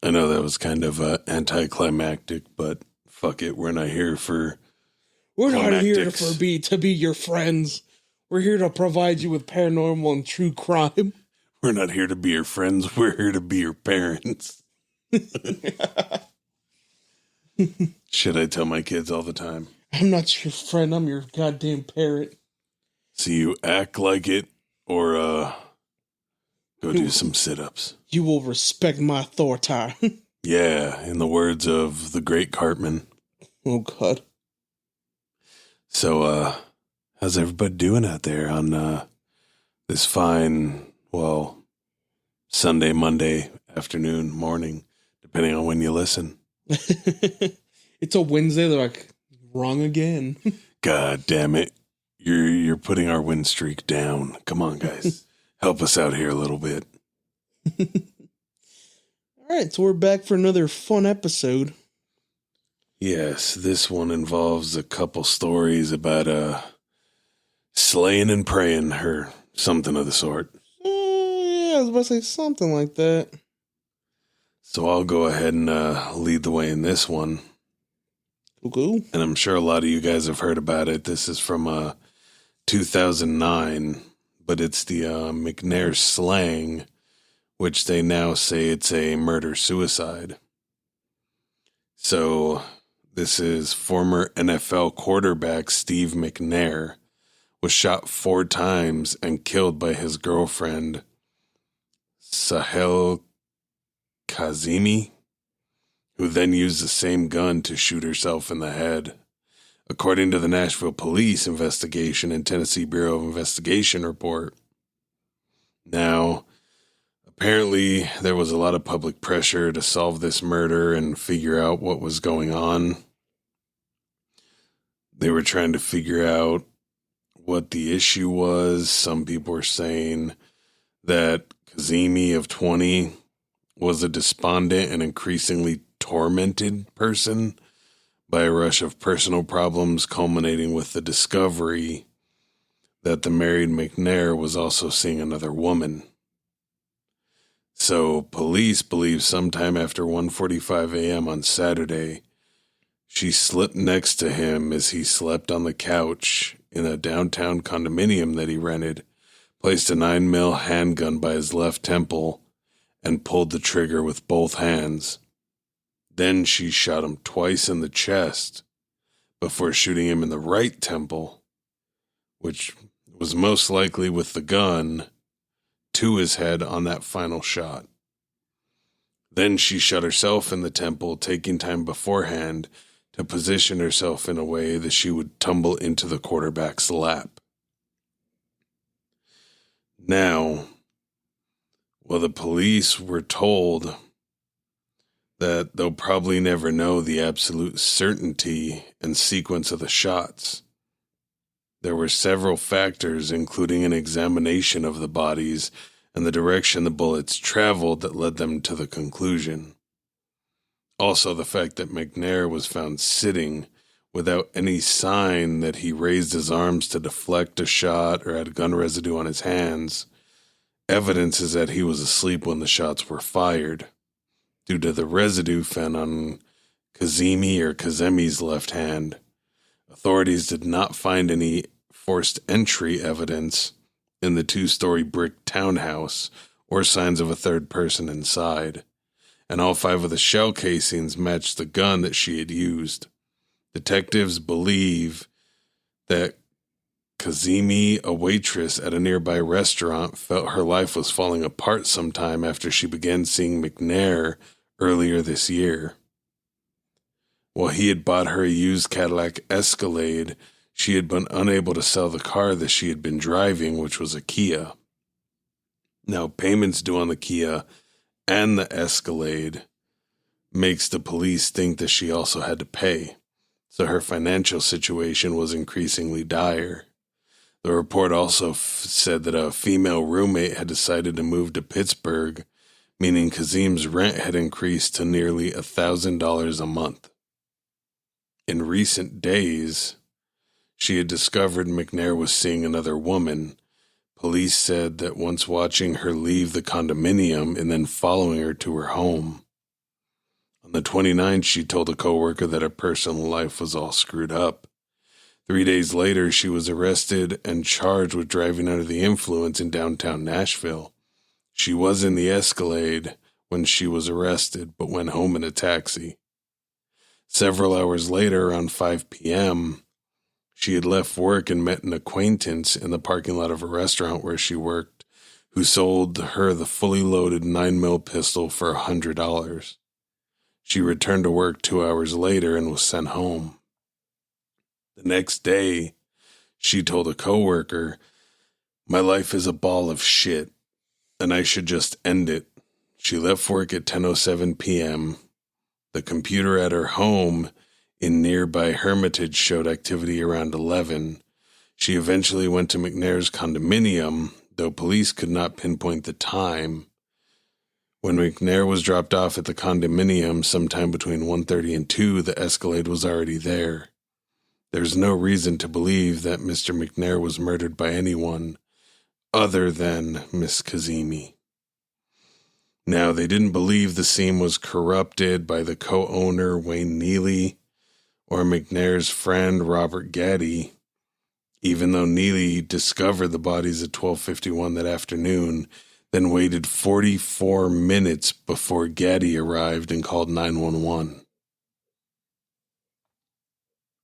I know that was kind of anticlimactic, but fuck it. We're not here for We're not here climactics. to be your friends. We're here to provide you with paranormal and true crime. We're not here to be your friends. We're here to be your parents. Shit, I tell my kids all the time. I'm not your friend. I'm your goddamn parent. So you act like it or go do some sit-ups. You will respect my authority. Yeah, in the words of the great Cartman. Oh, God. So, how's everybody doing out there on this fine, well, Sunday, Monday afternoon, morning, depending on when you listen? It's a Wednesday. They're like, wrong again. God damn it. You're putting our win streak down. Come on, guys. Help us out here a little bit. All right, so we're back for another fun episode. Yes, this one involves a couple stories about slaying and praying or something of the sort. Yeah, I was about to say something like that. So I'll go ahead and lead the way in this one. Cool. And I'm sure a lot of you guys have heard about it. This is from 2009, but it's the McNair slang, which they now say it's a murder-suicide. So this is former NFL quarterback Steve McNair was shot 4 times and killed by his girlfriend, Sahel Kazemi, who then used the same gun to shoot herself in the head. According to the Nashville Police investigation and Tennessee Bureau of Investigation report. Now, apparently there was a lot of public pressure to solve this murder and figure out what was going on. They were trying to figure out what the issue was. Some people were saying that Kazemi of 20 was a despondent and increasingly tormented person by a rush of personal problems, culminating with the discovery that the married McNair was also seeing another woman. So police believe sometime after 1:45 a.m. on Saturday, she slipped next to him as he slept on the couch in a downtown condominium that he rented, placed a 9mm handgun by his left temple, and pulled the trigger with both hands. Then she shot him twice in the chest before shooting him in the right temple, which was most likely with the gun, to his head on that final shot. Then she shot herself in the temple, taking time beforehand to position herself in a way that she would tumble into the quarterback's lap. Now, well, the police were told that they'll probably never know the absolute certainty and sequence of the shots. There were several factors, including an examination of the bodies and the direction the bullets traveled, that led them to the conclusion. Also, the fact that McNair was found sitting without any sign that he raised his arms to deflect a shot or had gun residue on his hands, evidence is that he was asleep when the shots were fired, due to the residue found on Kazemi's left hand. Authorities did not find any forced entry evidence in the 2-story brick townhouse or signs of a third person inside, and all 5 of the shell casings matched the gun that she had used. Detectives believe that Kazemi, a waitress at a nearby restaurant, felt her life was falling apart sometime after she began seeing McNair earlier this year. While he had bought her a used Cadillac Escalade, she had been unable to sell the car that she had been driving, which was a Kia. Now, payments due on the Kia and the Escalade makes the police think that she also had to pay, so her financial situation was increasingly dire. The report also said that a female roommate had decided to move to Pittsburgh, meaning Kazem's rent had increased to nearly $1,000 a month. In recent days, she had discovered McNair was seeing another woman. Police said that once watching her leave the condominium and then following her to her home. On the 29th, she told a coworker that her personal life was all screwed up. 3 days later, she was arrested and charged with driving under the influence in downtown Nashville. She was in the Escalade when she was arrested, but went home in a taxi. Several hours later, around 5 p.m., she had left work and met an acquaintance in the parking lot of a restaurant where she worked, who sold her the fully loaded 9mm pistol for $100. She returned to work 2 hours later and was sent home. The next day, she told a coworker, "My life is a ball of shit, and I should just end it." She left work at 10:07 p.m. The computer at her home in nearby Hermitage showed activity around 11. She eventually went to McNair's condominium, though police could not pinpoint the time. When McNair was dropped off at the condominium sometime between 1:30 and 2, the Escalade was already there. There's no reason to believe that Mr. McNair was murdered by anyone other than Miss Kazemi. Now, they didn't believe the scene was corrupted by the co-owner Wayne Neely or McNair's friend Robert Gaddy, even though Neely discovered the bodies at 12:51 that afternoon, then waited 44 minutes before Gaddy arrived and called 911.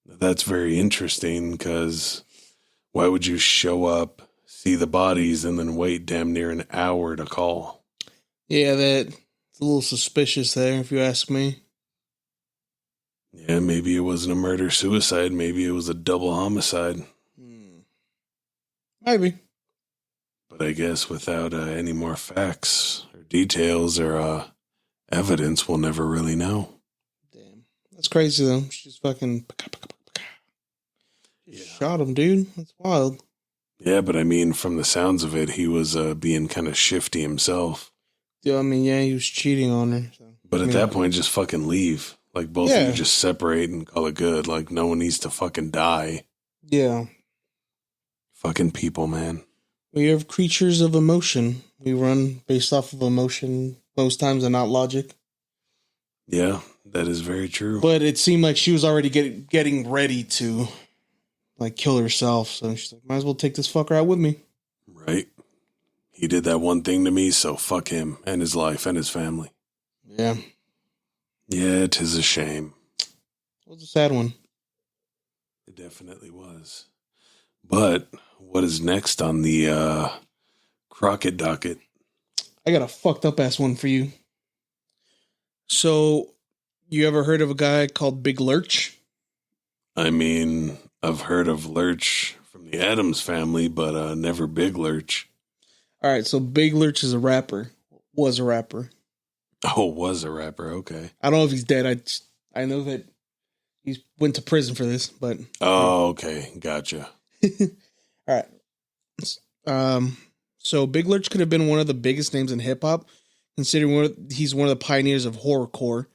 That's very interesting, because why would you show up, see the bodies, and then wait damn near an hour to call? Yeah, that's a little suspicious there, if you ask me. Yeah, maybe it wasn't a murder-suicide. Maybe it was a double homicide. Maybe. But I guess without any more facts or details or evidence, we'll never really know. Damn. That's crazy, though. She just fucking... shot him, dude. That's wild. Yeah, but I mean, from the sounds of it, he was being kind of shifty himself. Yeah, I mean, yeah, he was cheating on her. So. But at that point, just fucking leave. Like, both of you just separate and call it good. Like, no one needs to fucking die. Yeah. Fucking people, man. We are creatures of emotion. We run based off of emotion most times and not logic. Yeah, that is very true. But it seemed like she was already getting ready to, like, kill herself. So she's like, might as well take this fucker out with me. Right. He did that one thing to me, so fuck him and his life and his family. Yeah. Yeah, 'tis a shame. It was a sad one. It definitely was. But what is next on the Crockett docket? I got a fucked up ass one for you. So, you ever heard of a guy called Big Lurch? I mean, I've heard of Lurch from the Addams Family, but never Big Lurch. All right, so Big Lurch is a rapper. Was a rapper. Oh, was a rapper. Okay. I don't know if he's dead. I know that he went to prison for this, but... Oh, okay. Gotcha. All right. So Big Lurch could have been one of the biggest names in hip-hop, considering he's one of the pioneers of horrorcore.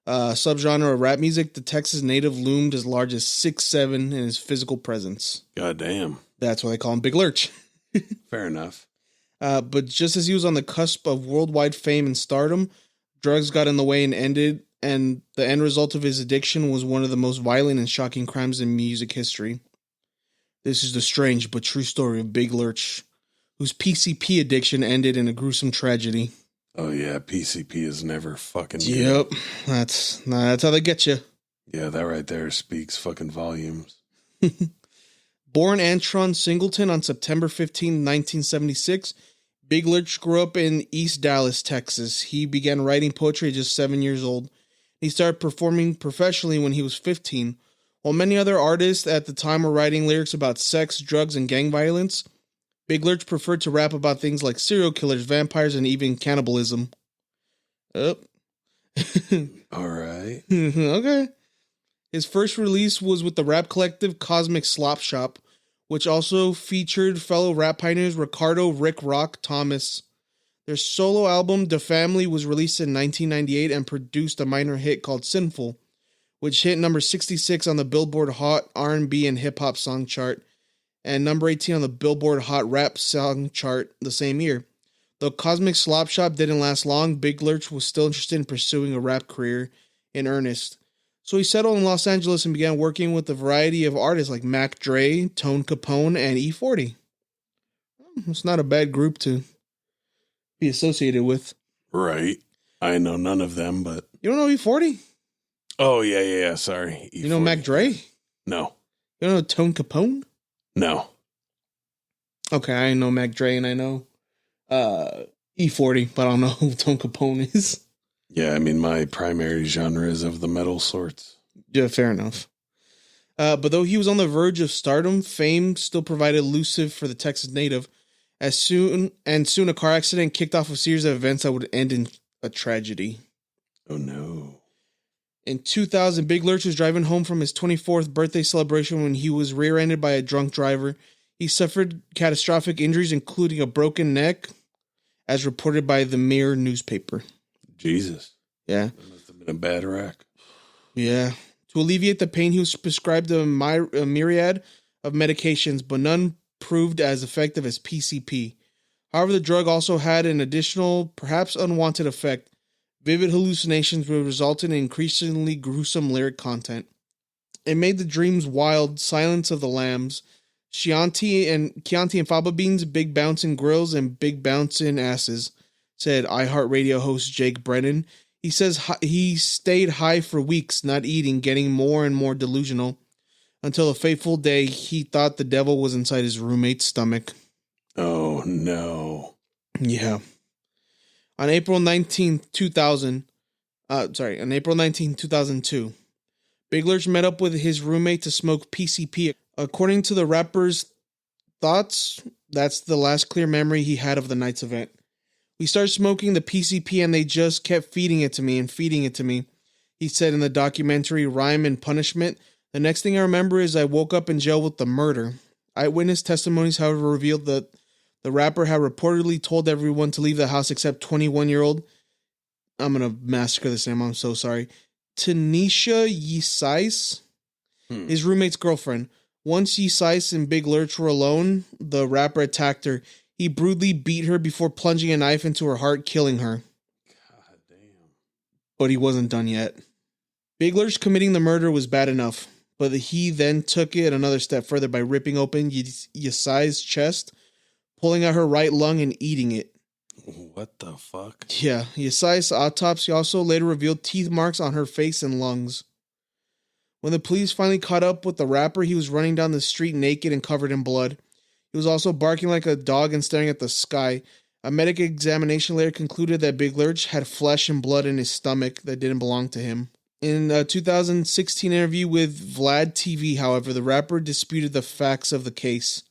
Subgenre of rap music, the Texas native loomed as large as 6'7" in his physical presence. God damn. That's why they call him Big Lurch. Fair enough. But just as he was on the cusp of worldwide fame and stardom, drugs got in the way and ended, and the end result of his addiction was one of the most violent and shocking crimes in music history. This is the strange but true story of Big Lurch, whose PCP addiction ended in a gruesome tragedy. Oh yeah, PCP is never fucking good. Yep, that's how they get you. Yeah, that right there speaks fucking volumes. Born Antron Singleton on September 15, 1976, Big Lurch grew up in East Dallas, Texas. He began writing poetry at just 7 years old. He started performing professionally when he was 15. While many other artists at the time were writing lyrics about sex, drugs, and gang violence, Big Lurch preferred to rap about things like serial killers, vampires, and even cannibalism. All right. Okay. His first release was with the rap collective Cosmic Slop Shop, which also featured fellow rap pioneers Ricardo Rick Rock Thomas. Their solo album, The Family, was released in 1998 and produced a minor hit called Sinful, which hit number 66 on the Billboard Hot R&B and Hip Hop Song Chart, and number 18 on the Billboard Hot Rap Song Chart the same year. Though Cosmic Slop Shop didn't last long, Big Lurch was still interested in pursuing a rap career in earnest. So he settled in Los Angeles and began working with a variety of artists like Mac Dre, Tone Capone, and E40. It's not a bad group to be associated with. Right. I know none of them, but... You don't know E40? Oh, yeah. Sorry. E40. You know Mac Dre? No. You don't know Tone Capone? No. Okay, I know Mac Dre and I know E40, but I don't know who Tone Capone is. Yeah, I mean, my primary genre is of the metal sorts. Yeah, fair enough. But though he was on the verge of stardom, fame still provided elusive for the Texas native. Soon a car accident kicked off a series of events that would end in a tragedy. Oh, no. In 2000, Big Lurch was driving home from his 24th birthday celebration when he was rear-ended by a drunk driver. He suffered catastrophic injuries, including a broken neck, as reported by the Mirror newspaper. Jesus. Yeah. That must have been a bad wreck. Yeah. To alleviate the pain, he was prescribed a myriad of medications, but none proved as effective as PCP. However, the drug also had an additional, perhaps unwanted effect. Vivid hallucinations would result in increasingly gruesome lyric content. It made the dreams wild, Silence of the Lambs, Chianti and Faba Beans, Big Bouncin' Grills, and Big Bouncin' Asses, said iHeartRadio host Jake Brennan. He says he stayed high for weeks, not eating, getting more and more delusional, until a fateful day he thought the devil was inside his roommate's stomach. Oh, no. Yeah. On April 19, 2002, Big Lurch met up with his roommate to smoke PCP. According to the rapper's thoughts, that's the last clear memory he had of the night's event. We started smoking the PCP and they just kept feeding it to me, he said in the documentary Rhyme and Punishment. The next thing I remember is I woke up in jail with the murder. Eyewitness testimonies, however, revealed that the rapper had reportedly told everyone to leave the house except 21-year-old. I'm going to massacre this name, I'm so sorry. Tanisha Yesais, his roommate's girlfriend. Once Yesais and Big Lurch were alone, the rapper attacked her. He brutally beat her before plunging a knife into her heart, killing her. God damn. But he wasn't done yet. Big Lurch committing the murder was bad enough, but he then took it another step further by ripping open Yesai's chest, pulling out her right lung and eating it. What the fuck? Yeah, Yesai's autopsy also later revealed teeth marks on her face and lungs. When the police finally caught up with the rapper, he was running down the street naked and covered in blood. He was also barking like a dog and staring at the sky. A medical examination later concluded that Big Lurch had flesh and blood in his stomach that didn't belong to him. In a 2016 interview with Vlad TV, however, the rapper disputed the facts of the case.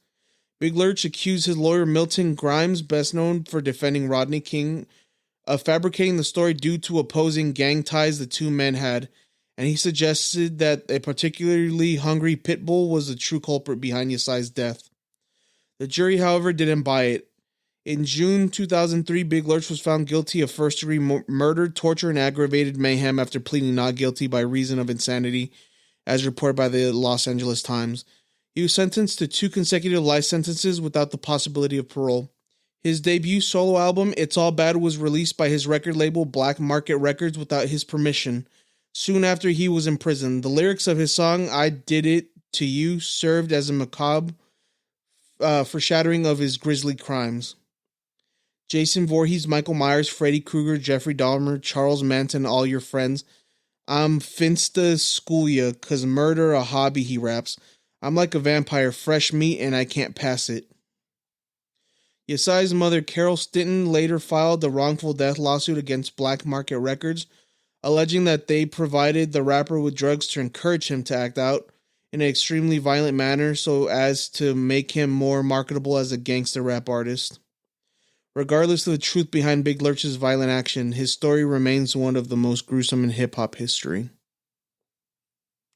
Big Lurch accused his lawyer Milton Grimes, best known for defending Rodney King, of fabricating the story due to opposing gang ties the two men had, and he suggested that a particularly hungry pit bull was the true culprit behind Yesai's death. The jury, however, didn't buy it. In June 2003, Big Lurch was found guilty of first-degree murder, torture, and aggravated mayhem after pleading not guilty by reason of insanity, as reported by the Los Angeles Times. He was sentenced to 2 consecutive life sentences without the possibility of parole. His debut solo album, It's All Bad, was released by his record label Black Market Records without his permission. Soon after he was imprisoned, the lyrics of his song, I Did It To You, served as a macabre foreshadowing of his grisly crimes. Jason Voorhees, Michael Myers, Freddy Krueger, Jeffrey Dahmer, Charles Manson, all your friends. I'm finsta schoolia, 'cause murder a hobby, he raps. I'm like a vampire, fresh meat, and I can't pass it. Yesai's mother, Carol Stinton, later filed a wrongful death lawsuit against Black Market Records, alleging that they provided the rapper with drugs to encourage him to act out in an extremely violent manner so as to make him more marketable as a gangster rap artist. Regardless of the truth behind Big Lurch's violent action, his story remains one of the most gruesome in hip-hop history.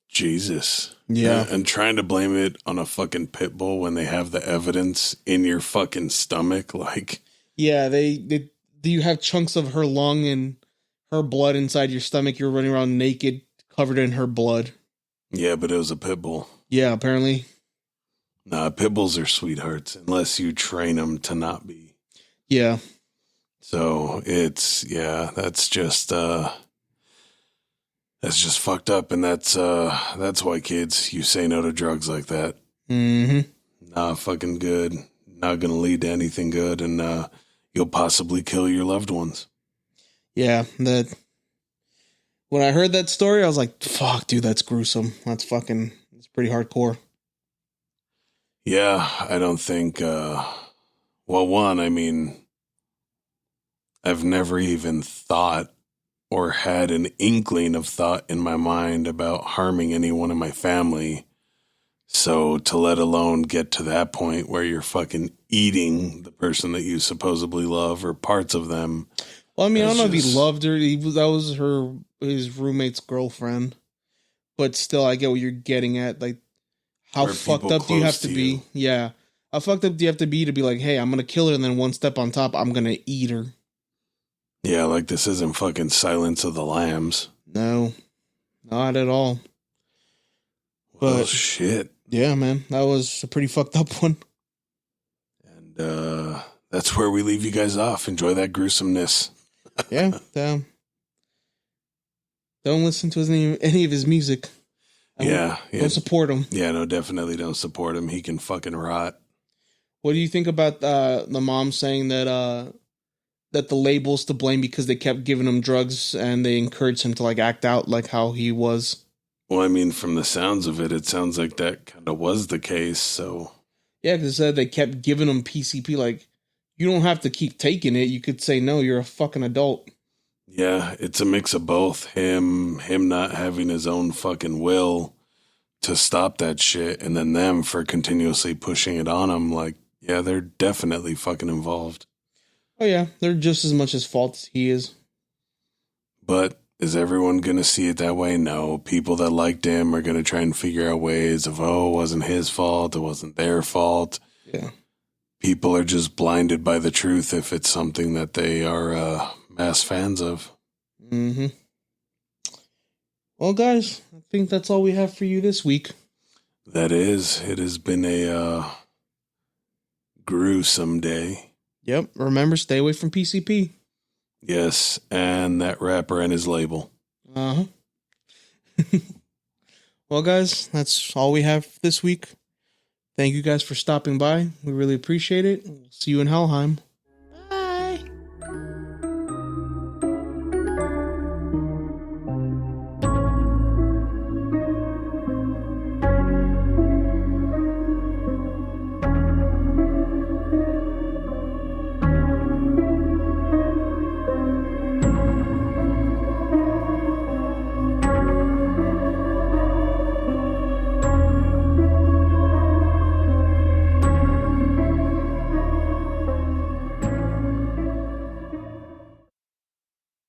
Jesus. Yeah. And trying to blame it on a fucking pit bull when they have the evidence in your fucking stomach, like... Yeah, you have chunks of her lung and her blood inside your stomach. You're running around naked, covered in her blood. Yeah, but it was a pit bull. Yeah, apparently. Nah, pit bulls are sweethearts, unless you train them to not be. Yeah. So, that's just, That's just fucked up, and that's why, kids, you say no to drugs like that. Mm-hmm. Not fucking good. Not gonna lead to anything good, and you'll possibly kill your loved ones. Yeah, when I heard that story, I was like, fuck, dude, that's gruesome. It's pretty hardcore. Yeah, I don't think, well, one, I mean, I've never even thought or had an inkling of thought in my mind about harming anyone in my family. So to let alone get to that point where you're fucking eating the person that you supposedly love or parts of them. Well, I mean, I don't know if he loved her. That was his roommate's girlfriend. But still, I get what you're getting at. Like, how fucked up do you have to be? Yeah. How fucked up do you have to be like, hey, I'm going to kill her, and then one step on top, I'm going to eat her? Yeah, like this isn't fucking Silence of the Lambs. No, not at all. Well, shit. Yeah, man, that was a pretty fucked up one. And that's where we leave you guys off. Enjoy that gruesomeness. Yeah, don't listen to any of his music. Don't support him. Yeah, no, definitely don't support him. He can fucking rot. What do you think about the mom saying that the label's to blame because they kept giving him drugs and they encouraged him to like act out like how he was? Well, I mean, from the sounds of it, it sounds like that kind of was the case, so... Yeah, because it said they kept giving him PCP, like, you don't have to keep taking it. You could say, no, you're a fucking adult. Yeah, it's a mix of both. Him not having his own fucking will to stop that shit, and then them for continuously pushing it on him. Like, yeah, they're definitely fucking involved. Oh, yeah, they're just as much his fault as he is. But... is everyone going to see it that way? No. People that liked him are going to try and figure out ways of, it wasn't his fault, it wasn't their fault. Yeah. People are just blinded by the truth if it's something that they are mass fans of. Mm-hmm. Well, guys, I think that's all we have for you this week. That is. It has been a gruesome day. Yep. Remember, stay away from PCP. Yes, and that rapper and his label. Uh-huh. Well, guys, that's all we have this week. Thank you guys for stopping by. We really appreciate it. We'll see you in Helheim.